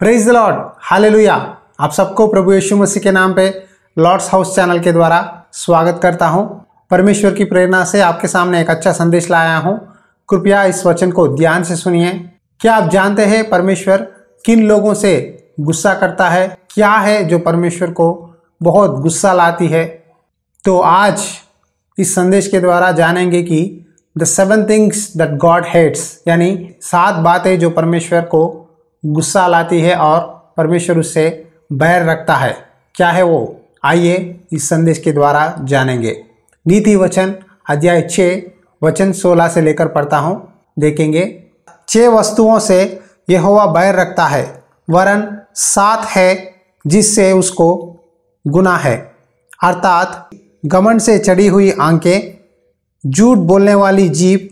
Praise the Lord, hallelujah. आप सबको प्रभु यीशु मसीह के नाम पे लॉर्ड्स हाउस चैनल के द्वारा स्वागत करता हूं। परमेश्वर की प्रेरणा से आपके सामने एक अच्छा संदेश लाया हूं। कृपया इस वचन को ध्यान से सुनिए। क्या आप जानते हैं परमेश्वर किन लोगों से गुस्सा करता है? क्या है जो परमेश्वर को बहुत गुस्सा लाती है? तो आज इस संदेश के द्वारा जानेंगे कि the 7 things that God hates, यानी 7 बातें जो परमेश्वर को गुस्सा लाती है और परमेश्वर उससे बैर रखता है। क्या है वो? आइए इस संदेश के द्वारा जानेंगे। नीति वचन अध्याय 6 वचन 16 से लेकर पढ़ता हूँ, देखेंगे। 6 वस्तुओं से यहोवा बैर रखता है, वरन 7 है जिससे उसको गुनाह है, अर्थात घमंड से चढ़ी हुई आंखें, झूठ बोलने वाली जीभ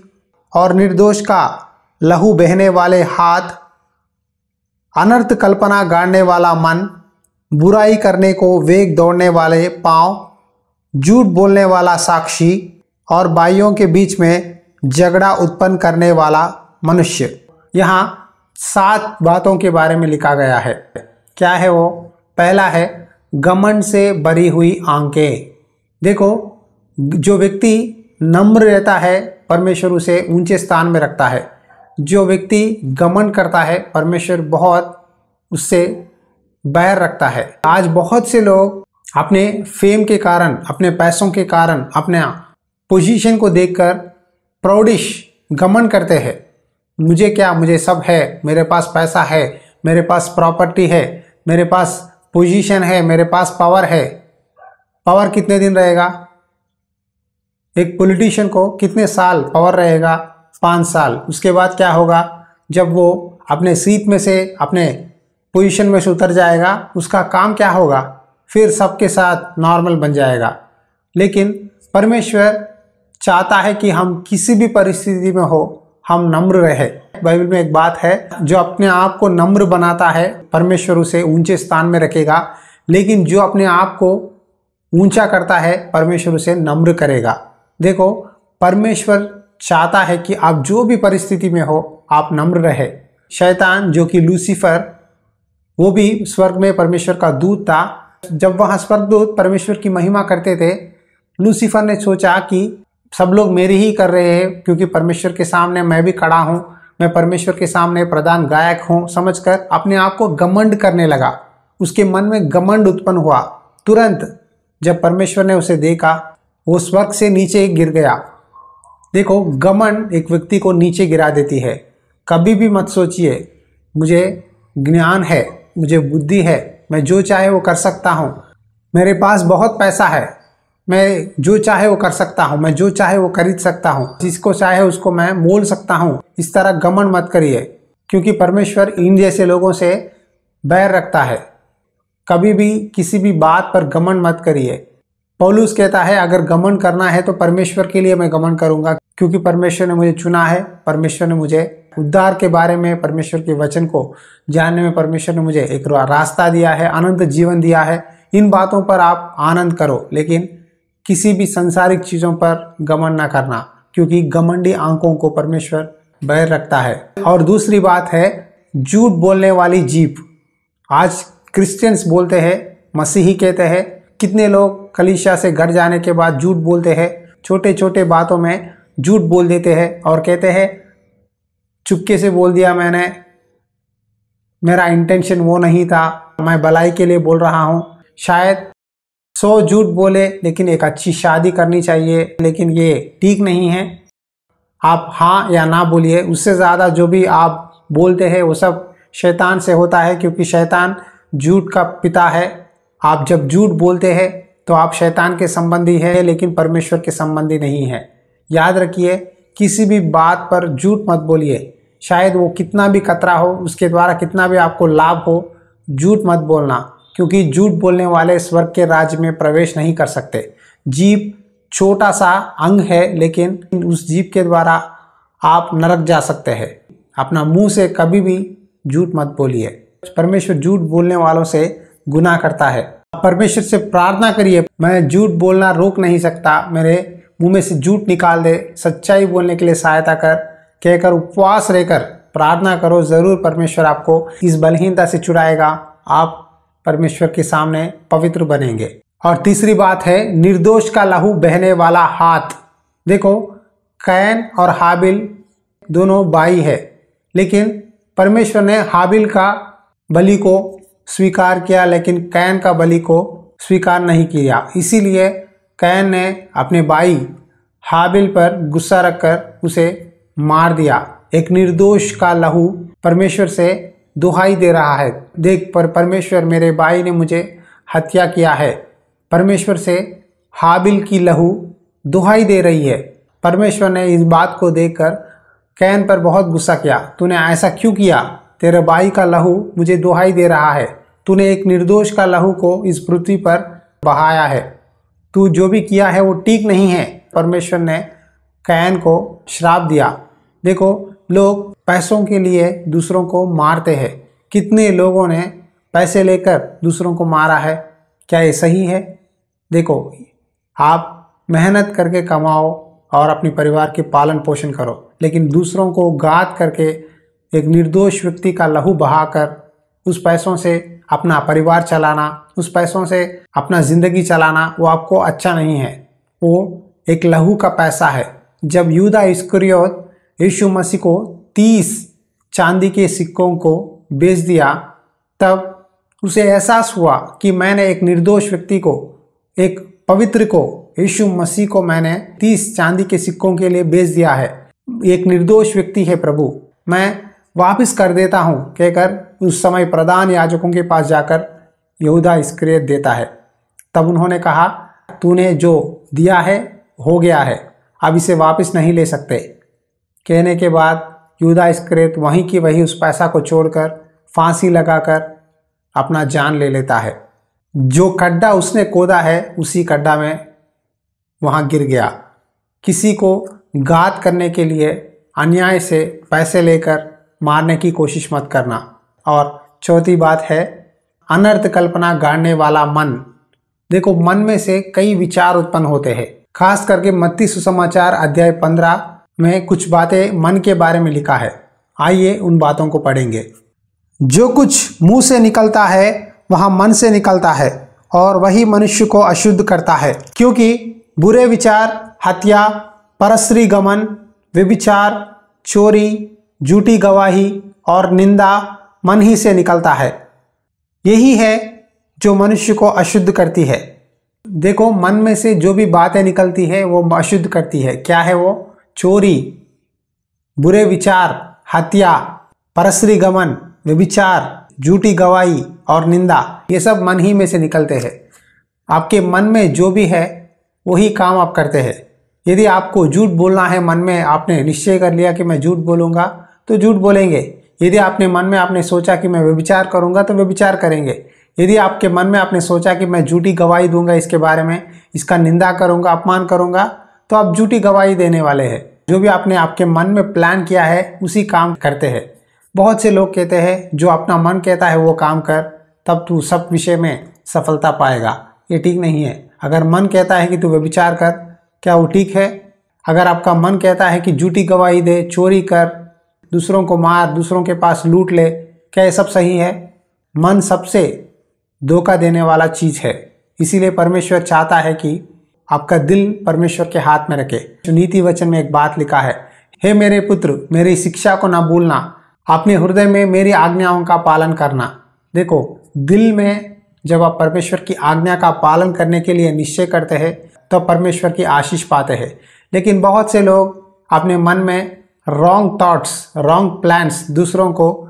और निर्दोष का लहू बहने वाले हाथ, अनर्थ कल्पना गाड़ने वाला मन, बुराई करने को वेग दौड़ने वाले पांव, झूठ बोलने वाला साक्षी और भाइयों के बीच में झगड़ा उत्पन्न करने वाला मनुष्य। यहाँ 7 बातों के बारे में लिखा गया है। क्या है वो? पहला है घमंड से भरी हुई आंखें। देखो, जो व्यक्ति नम्र रहता है परमेश्वर उसे ऊंचे स्थान में रखता है। जो व्यक्ति घमंड करता है परमेश्वर बहुत उससे बैर रखता है। आज बहुत से लोग अपने फेम के कारण, अपने पैसों के कारण, अपने पोजीशन को देखकर प्राउडिश घमंड करते हैं। मुझे क्या, मुझे सब है, मेरे पास पैसा है, मेरे पास प्रॉपर्टी है, मेरे पास पोजीशन है, मेरे पास पावर है। पावर कितने दिन रहेगा? एक पॉलिटिशियन को कितने साल पावर रहेगा? 5 साल। उसके बाद क्या होगा? जब वो अपने सीट में से, अपने पोजीशन में से उतर जाएगा, उसका काम क्या होगा? फिर सबके साथ नॉर्मल बन जाएगा। लेकिन परमेश्वर चाहता है कि हम किसी भी परिस्थिति में हो, हम नम्र रहे। बाइबल में एक बात है, जो अपने आप को नम्र बनाता है परमेश्वर उसे ऊंचे स्थान में रखेगा, लेकिन जो अपने आप को ऊंचा करता है परमेश्वर उसे नम्र करेगा। देखो, परमेश्वर चाहता है कि आप जो भी परिस्थिति में हो आप नम्र रहे। शैतान जो कि लूसीफर, वो भी स्वर्ग में परमेश्वर का दूत था। जब वहाँ स्वर्गदूत परमेश्वर की महिमा करते थे, लूसीफर ने सोचा कि सब लोग मेरी ही कर रहे हैं, क्योंकि परमेश्वर के सामने मैं भी खड़ा हूँ, मैं परमेश्वर के सामने प्रधान गायक हूँ समझकर अपने आप को घमंड करने लगा। उसके मन में घमंड उत्पन्न हुआ। तुरंत जब परमेश्वर ने उसे देखा, वो स्वर्ग से नीचे गिर गया। देखो, घमंड एक व्यक्ति को नीचे गिरा देती है। कभी भी मत सोचिए मुझे ज्ञान है, मुझे बुद्धि है, मैं जो चाहे वो कर सकता हूँ, मेरे पास बहुत पैसा है, मैं जो चाहे वो कर सकता हूँ, मैं जो चाहे वो खरीद सकता हूँ, जिसको चाहे उसको मैं मोल सकता हूँ। इस तरह घमंड मत करिए, क्योंकि परमेश्वर इन जैसे लोगों से बैर रखता है। कभी भी किसी भी बात पर घमंड मत करिए। पौलुस कहता है, अगर घमंड करना है तो परमेश्वर के लिए मैं घमंड करूंगा, क्योंकि परमेश्वर ने मुझे चुना है, परमेश्वर ने मुझे उद्धार के बारे में, परमेश्वर के वचन को जानने में परमेश्वर ने मुझे एक रास्ता दिया है, अनंत जीवन दिया है। इन बातों पर आप आनंद करो, लेकिन किसी भी सांसारिक चीज़ों पर घमंड ना करना, क्योंकि घमंडी आंखों को परमेश्वर बैर रखता है। और दूसरी बात है झूठ बोलने वाली जीभ। आज क्रिश्चियंस बोलते हैं, मसीही कहते हैं, कितने लोग कलीसिया से घर जाने के बाद झूठ बोलते हैं, छोटे छोटे बातों में झूठ बोल देते हैं और कहते हैं चुपके से बोल दिया मैंने, मेरा इंटेंशन वो नहीं था, मैं भलाई के लिए बोल रहा हूँ। शायद 100 झूठ बोले, लेकिन एक अच्छी शादी करनी चाहिए, लेकिन ये ठीक नहीं है। आप हाँ या ना बोलिए, उससे ज़्यादा जो भी आप बोलते हैं वो सब शैतान से होता है, क्योंकि शैतान झूठ का पिता है। आप जब झूठ बोलते हैं तो आप शैतान के संबंधी हैं, लेकिन परमेश्वर के संबंधी नहीं है। याद रखिए, किसी भी बात पर झूठ मत बोलिए। शायद वो कितना भी खतरा हो, उसके द्वारा कितना भी आपको लाभ हो, झूठ मत बोलना, क्योंकि झूठ बोलने वाले स्वर्ग के राज्य में प्रवेश नहीं कर सकते। जीभ छोटा सा अंग है, लेकिन उस जीभ के द्वारा आप नरक जा सकते हैं। अपना मुंह से कभी भी झूठ मत बोलिए। परमेश्वर झूठ बोलने वालों से गुनाह करता है। परमेश्वर से प्रार्थना करिए, मैं झूठ बोलना रोक नहीं सकता, मेरे मुंह में से झूठ निकाल दे, सच्चाई बोलने के लिए सहायता कर, कहकर उपवास रहकर प्रार्थना करो, ज़रूर परमेश्वर आपको इस बलहीनता से छुड़ाएगा, आप परमेश्वर के सामने पवित्र बनेंगे। और तीसरी बात है निर्दोष का लहू बहने वाला हाथ। देखो, कैन और हाबिल दोनों भाई है, लेकिन परमेश्वर ने हाबिल का बलि को स्वीकार किया, लेकिन कैन का बलि को स्वीकार नहीं किया। इसीलिए कैन ने अपने भाई हाबिल पर गुस्सा रखकर उसे मार दिया। एक निर्दोष का लहू परमेश्वर से दुहाई दे रहा है, देख पर परमेश्वर, मेरे भाई ने मुझे हत्या किया है। परमेश्वर से हाबिल की लहू दुहाई दे रही है। परमेश्वर ने इस बात को देखकर कैन पर बहुत गुस्सा किया। तूने ऐसा क्यों किया? तेरे भाई का लहू मुझे दुहाई दे रहा है। तूने एक निर्दोष का लहू को इस पृथ्वी पर बहाया है। तू जो भी किया है वो ठीक नहीं है। परमेश्वर ने कैन को श्राप दिया। देखो, लोग पैसों के लिए दूसरों को मारते हैं। कितने लोगों ने पैसे लेकर दूसरों को मारा है? क्या ये सही है? देखो, आप मेहनत करके कमाओ और अपने परिवार के पालन पोषण करो, लेकिन दूसरों को घात करके एक निर्दोष व्यक्ति का लहू बहाकर उस पैसों से अपना परिवार चलाना, उस पैसों से अपना ज़िंदगी चलाना, वो आपको अच्छा नहीं है। वो एक लहू का पैसा है। जब यूदा इस्करियोत यीशु मसीह को 30 चांदी के सिक्कों को बेच दिया, तब उसे एहसास हुआ कि मैंने एक निर्दोष व्यक्ति को, एक पवित्र को, यीशु मसीह को मैंने 30 चांदी के सिक्कों के लिए बेच दिया है। एक निर्दोष व्यक्ति है प्रभु, मैं वापस कर देता हूँ कहकर उस समय प्रधान याजकों के पास जाकर यहूदा इस्करियोत देता है। तब उन्होंने कहा, तूने जो दिया है हो गया है, अब इसे वापस नहीं ले सकते। कहने के बाद यहूदा इस्करियोत वहीं की वहीं उस पैसा को छोड़कर फांसी लगाकर अपना जान ले लेता है। जो खड्डा उसने खोदा है उसी खड्डा में वहाँ गिर गया। किसी को घात करने के लिए अन्याय से पैसे लेकर मारने की कोशिश मत करना। और चौथी बात है अनर्थ कल्पना गाड़ने वाला मन। देखो, मन में से कई विचार उत्पन्न होते हैं। खास करके मत्ती सुसमाचार अध्याय 15 में कुछ बातें मन के बारे में लिखा है। आइए उन बातों को पढ़ेंगे। जो कुछ मुंह से निकलता है वह मन से निकलता है और वही मनुष्य को अशुद्ध करता है, क्योंकि बुरे विचार, हत्या, परस्त्री गमन, व्यभिचार, चोरी, झूठी गवाही और निंदा मन ही से निकलता है। यही है जो मनुष्य को अशुद्ध करती है। देखो, मन में से जो भी बातें निकलती है वो अशुद्ध करती है। क्या है वो? चोरी, बुरे विचार, हत्या, परस्त्री गमन, व्यभिचार, झूठी गवाही और निंदा। ये सब मन ही में से निकलते हैं। आपके मन में जो भी है वही काम आप करते हैं। यदि आपको झूठ बोलना है, मन में आपने निश्चय कर लिया कि मैं झूठ बोलूँगा तो झूठ बोलेंगे। यदि आपने मन में आपने सोचा कि मैं व्यभिचार करूँगा तो व्यभिचार करेंगे। यदि आपके मन में आपने सोचा कि मैं झूठी गवाही दूंगा इसके बारे में, इसका निंदा करूँगा, अपमान करूँगा, तो आप झूठी गवाही देने वाले हैं। जो भी आपने आपके मन में प्लान किया है उसी काम करते हैं। बहुत से लोग कहते हैं जो अपना मन कहता है वो काम कर, तब तू सब विषय में सफलता पाएगा। ये ठीक नहीं है। अगर मन कहता है कि तू व्यभिचार कर, क्या वो ठीक है? अगर आपका मन कहता है कि झूठी गवाही दे, चोरी कर, दूसरों को मार, दूसरों के पास लूट ले, क्या ये सब सही है? मन सबसे धोखा देने वाला चीज़ है। इसीलिए परमेश्वर चाहता है कि आपका दिल परमेश्वर के हाथ में रखे। नीति वचन में एक बात लिखा है, हे मेरे पुत्र, मेरी शिक्षा को ना भूलना, अपने हृदय में मेरी आज्ञाओं का पालन करना। देखो, दिल में जब आप परमेश्वर की आज्ञा का पालन करने के लिए निश्चय करते हैं तो परमेश्वर की आशीष पाते हैं। लेकिन बहुत से लोग अपने मन में रॉन्ग थॉट्स, रॉन्ग प्लान्स, दूसरों को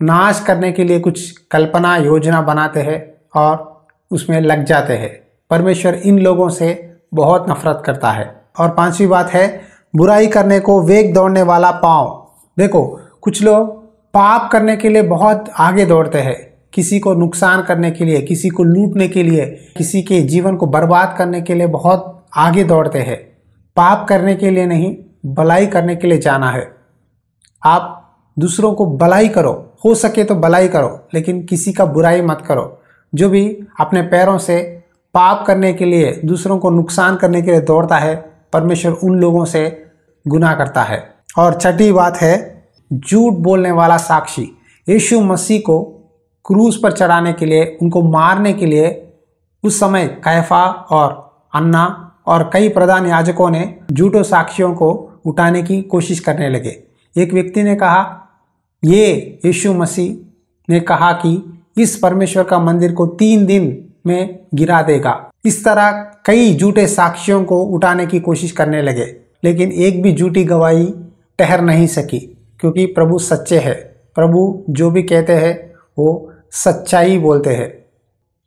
नाश करने के लिए कुछ कल्पना योजना बनाते हैं और उसमें लग जाते हैं। परमेश्वर इन लोगों से बहुत नफरत करता है। और पांचवी बात है बुराई करने को वेग दौड़ने वाला पाँव। देखो, कुछ लोग पाप करने के लिए बहुत आगे दौड़ते हैं, किसी को नुकसान करने के लिए, किसी को लूटने के लिए, किसी के जीवन को बर्बाद करने के लिए बहुत आगे दौड़ते हैं। पाप करने के लिए नहीं, भलाई करने के लिए जाना है। आप दूसरों को भलाई करो, हो सके तो भलाई करो, लेकिन किसी का बुराई मत करो। जो भी अपने पैरों से पाप करने के लिए, दूसरों को नुकसान करने के लिए दौड़ता है, परमेश्वर उन लोगों से गुनाह करता है। और छठी बात है झूठ बोलने वाला साक्षी यीशु मसीह को क्रूस पर चढ़ाने के लिए, उनको मारने के लिए उस समय कैफा और अन्ना और कई प्रधान याजकों ने झूठों साक्षियों को उठाने की कोशिश करने लगे। एक व्यक्ति ने कहा, ये यीशु मसीह ने कहा कि इस परमेश्वर का मंदिर को 3 दिन में गिरा देगा। इस तरह कई झूठे साक्षियों को उठाने की कोशिश करने लगे, लेकिन एक भी झूठी गवाही ठहर नहीं सकी, क्योंकि प्रभु सच्चे हैं। प्रभु जो भी कहते हैं वो सच्चाई बोलते हैं।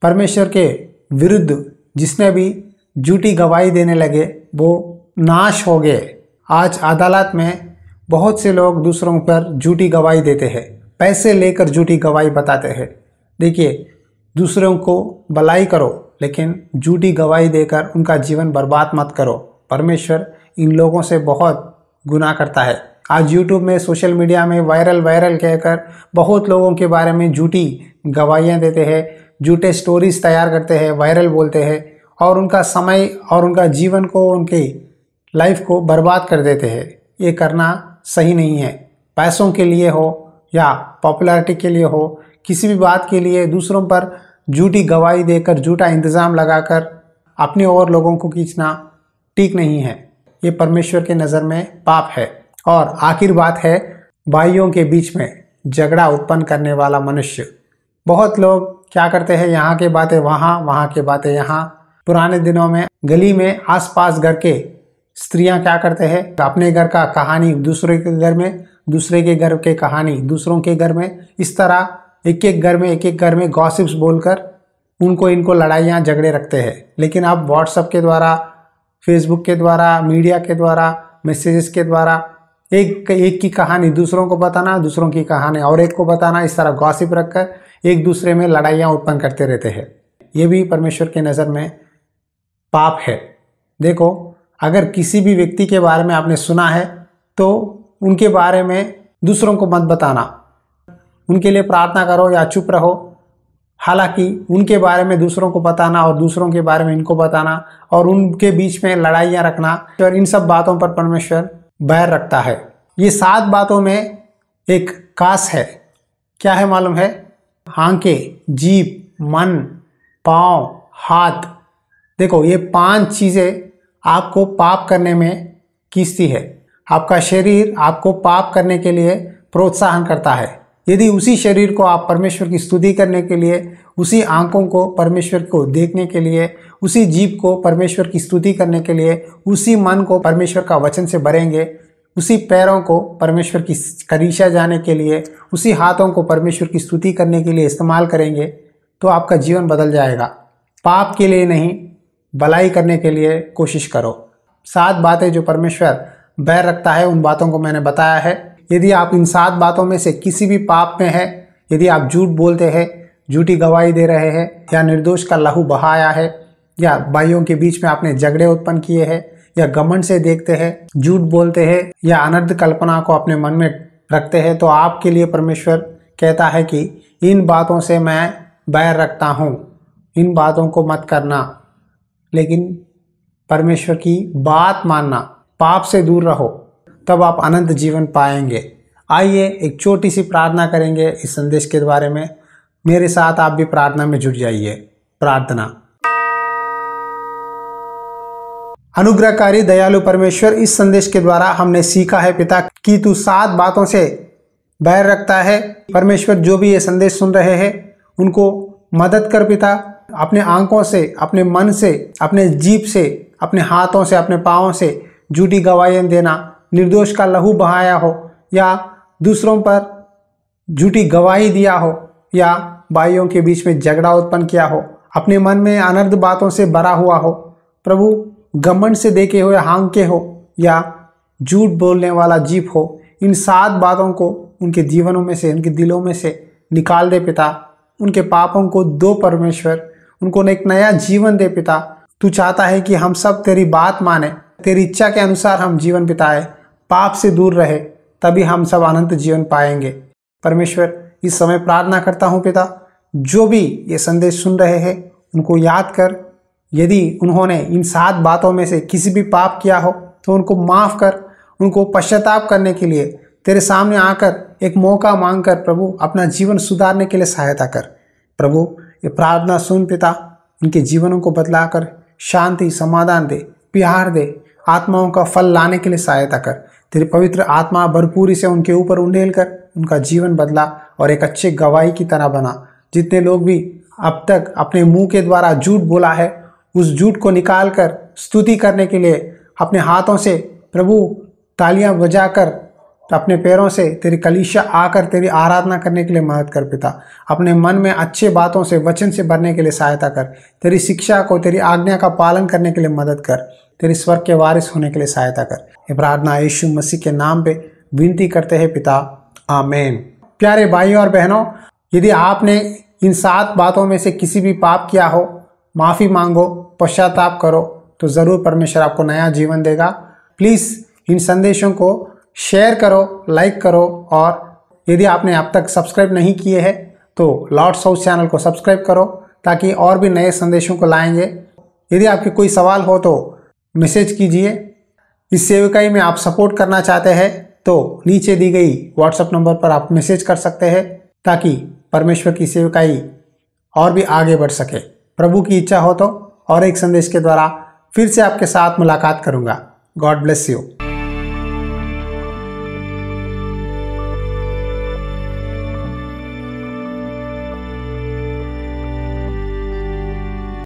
परमेश्वर के विरुद्ध जिसने भी झूठी गवाही देने लगे वो नाश हो गए। आज अदालत में बहुत से लोग दूसरों पर झूठी गवाही देते हैं, पैसे लेकर झूठी गवाही बताते हैं। देखिए, दूसरों को भलाई करो, लेकिन झूठी गवाही देकर उनका जीवन बर्बाद मत करो। परमेश्वर इन लोगों से बहुत गुनाह करता है। आज यूट्यूब में, सोशल मीडिया में वायरल कहकर बहुत लोगों के बारे में झूठी गवाहियाँ देते हैं, झूठे स्टोरीज तैयार करते हैं, वायरल बोलते हैं और उनका समय और उनका जीवन को, उनकी लाइफ को बर्बाद कर देते हैं। ये करना सही नहीं है। पैसों के लिए हो या पॉपुलैरिटी के लिए हो, किसी भी बात के लिए दूसरों पर झूठी गवाही देकर, झूठा इंतज़ाम लगाकर अपनी और लोगों को खींचना ठीक नहीं है। ये परमेश्वर के नज़र में पाप है। और आखिर बात है, भाइयों के बीच में झगड़ा उत्पन्न करने वाला मनुष्य। बहुत लोग क्या करते हैं, यहाँ के बातें वहाँ, वहाँ के बातें यहाँ। पुराने दिनों में गली में आसपास घर के स्त्रियां क्या करते हैं, अपने घर का कहानी दूसरे के घर में, दूसरे के घर के कहानी दूसरों के घर में, इस तरह एक एक घर में गॉसिप्स बोलकर इनको लड़ाइयाँ झगड़े रखते हैं। लेकिन अब व्हाट्सएप के द्वारा, फेसबुक के द्वारा, मीडिया के द्वारा, मैसेजेस के द्वारा एक की कहानी दूसरों को बताना, दूसरों की कहानी और एक को बताना, इस तरह गॉसिप रखकर एक दूसरे में लड़ाइयाँ उत्पन्न करते रहते हैं। ये भी परमेश्वर के नज़र में पाप है। देखो, अगर किसी भी व्यक्ति के बारे में आपने सुना है तो उनके बारे में दूसरों को मत बताना, उनके लिए प्रार्थना करो या चुप रहो। हालांकि उनके बारे में दूसरों को बताना और दूसरों के बारे में इनको बताना और उनके बीच में लड़ाइयाँ रखना, और इन सब बातों पर परमेश्वर बैर रखता है। ये 7 बातों में एक कास है। क्या है मालूम है? आंखें, जीभ, मन, पाँव, हाथ। देखो, ये 5 चीज़ें आपको पाप करने में खींचती है। आपका शरीर आपको पाप करने के लिए प्रोत्साहन करता है। यदि उसी शरीर को आप परमेश्वर की स्तुति करने के लिए, उसी आंखों को परमेश्वर को देखने के लिए, उसी जीभ को परमेश्वर की स्तुति करने के लिए, उसी मन को परमेश्वर का वचन से भरेंगे, उसी पैरों को परमेश्वर की कलीसिया जाने के लिए, उसी हाथों को परमेश्वर की स्तुति करने के लिए इस्तेमाल करेंगे, तो आपका जीवन बदल जाएगा। पाप के लिए नहीं, भलाई करने के लिए कोशिश करो। 7 बातें जो परमेश्वर बैर रखता है, उन बातों को मैंने बताया है। यदि आप इन 7 बातों में से किसी भी पाप में है, यदि आप झूठ बोलते हैं, झूठी गवाही दे रहे हैं, या निर्दोष का लहू बहाया है, या भाइयों के बीच में आपने झगड़े उत्पन्न किए हैं, या घमंड से देखते हैं, झूठ बोलते हैं, या अनर्थ कल्पना को अपने मन में रखते हैं, तो आपके लिए परमेश्वर कहता है कि इन बातों से मैं बैर रखता हूँ, इन बातों को मत करना। लेकिन परमेश्वर की बात मानना, पाप से दूर रहो, तब आप अनंत जीवन पाएंगे। आइए एक छोटी सी प्रार्थना करेंगे इस संदेश के बारे में। मेरे साथ आप भी प्रार्थना में जुट जाइए। प्रार्थना। अनुग्रहकारी दयालु परमेश्वर, इस संदेश के द्वारा हमने सीखा है पिता कि तू 7 बातों से बैर रखता है। परमेश्वर, जो भी ये संदेश सुन रहे हैं उनको मदद कर पिता, अपने आंखों से, अपने मन से, अपने जीभ से, अपने हाथों से, अपने पाँवों से झूठी गवाहियाँ देना, निर्दोष का लहू बहाया हो, या दूसरों पर झूठी गवाही दिया हो, या भाइयों के बीच में झगड़ा उत्पन्न किया हो, अपने मन में अनर्थ बातों से भरा हुआ हो, प्रभु घमंड से देखे हुए आंखें हो, या झूठ बोलने वाला जीभ हो, इन 7 बातों को उनके जीवनों में से, उनके दिलों में से निकाल दे पिता। उनके पापों को दो परमेश्वर, उनको एक नया जीवन दे पिता। तू चाहता है कि हम सब तेरी बात माने, तेरी इच्छा के अनुसार हम जीवन बिताए, पाप से दूर रहे, तभी हम सब अनंत जीवन पाएंगे। परमेश्वर, इस समय प्रार्थना करता हूँ पिता, जो भी ये संदेश सुन रहे हैं उनको याद कर। यदि उन्होंने इन 7 बातों में से किसी भी पाप किया हो तो उनको माफ़ कर, उनको पश्चाताप करने के लिए तेरे सामने आकर एक मौका मांगकर प्रभु अपना जीवन सुधारने के लिए सहायता कर। प्रभु ये प्रार्थना सुन पिता, उनके जीवनों को बदलाकर शांति समाधान दे, प्यार दे, आत्माओं का फल लाने के लिए सहायता कर। तेरी पवित्र आत्मा भरपूरी से उनके ऊपर उंडेल कर उनका जीवन बदला और एक अच्छे गवाही की तरह बना। जितने लोग भी अब तक अपने मुंह के द्वारा झूठ बोला है, उस झूठ को निकाल कर स्तुति करने के लिए अपने हाथों से प्रभु तालियां बजाकर अपने पैरों से तेरी कलीसिया आकर तेरी आराधना करने के लिए मदद कर पिता। अपने मन में अच्छे बातों से वचन से भरने के लिए सहायता कर। तेरी शिक्षा को, तेरी आज्ञा का पालन करने के लिए मदद कर। तेरी स्वर्ग के वारिस होने के लिए सहायता कर। ये प्रार्थना यीशु मसीह के नाम पे विनती करते हैं पिता, आमीन। प्यारे भाइयों और बहनों, यदि आपने इन 7 बातों में से किसी भी पाप किया हो, माफ़ी मांगो, पश्चाताप करो, तो ज़रूर परमेश्वर आपको नया जीवन देगा। प्लीज़ इन संदेशों को शेयर करो, लाइक करो, और यदि आपने अब तक सब्सक्राइब नहीं किए हैं तो लॉर्ड्स हाउस चैनल को सब्सक्राइब करो, ताकि और भी नए संदेशों को लाएंगे। यदि आपके कोई सवाल हो तो मैसेज कीजिए। इस सेवकाई में आप सपोर्ट करना चाहते हैं तो नीचे दी गई व्हाट्सएप नंबर पर आप मैसेज कर सकते हैं, ताकि परमेश्वर की सेवकाई और भी आगे बढ़ सके। प्रभु की इच्छा हो तो और एक संदेश के द्वारा फिर से आपके साथ मुलाकात करूंगा। God bless you.